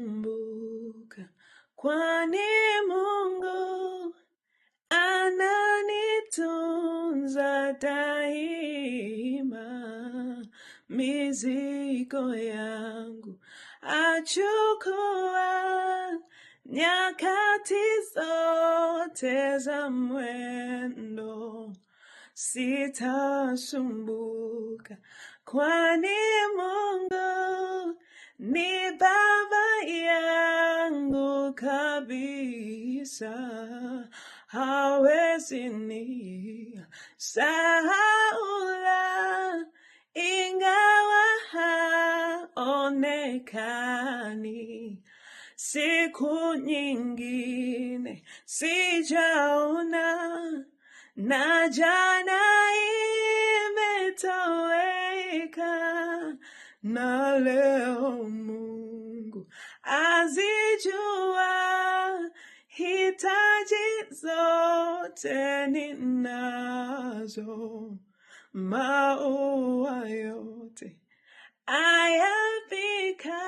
sitasumbuka, kwani Mungu ananitunza daima. Mizigo yangu achukua, nyakati zote za mwendo. Sitasumbuka, kwani Mungu ni baba yangu kabisa. Hawezi nisahaula, ingawa haonekani. Siku nyingine sijaona, na jana imetoweka, na leo Mungu azijua hitaji zote ninazo. Maua yote ayapika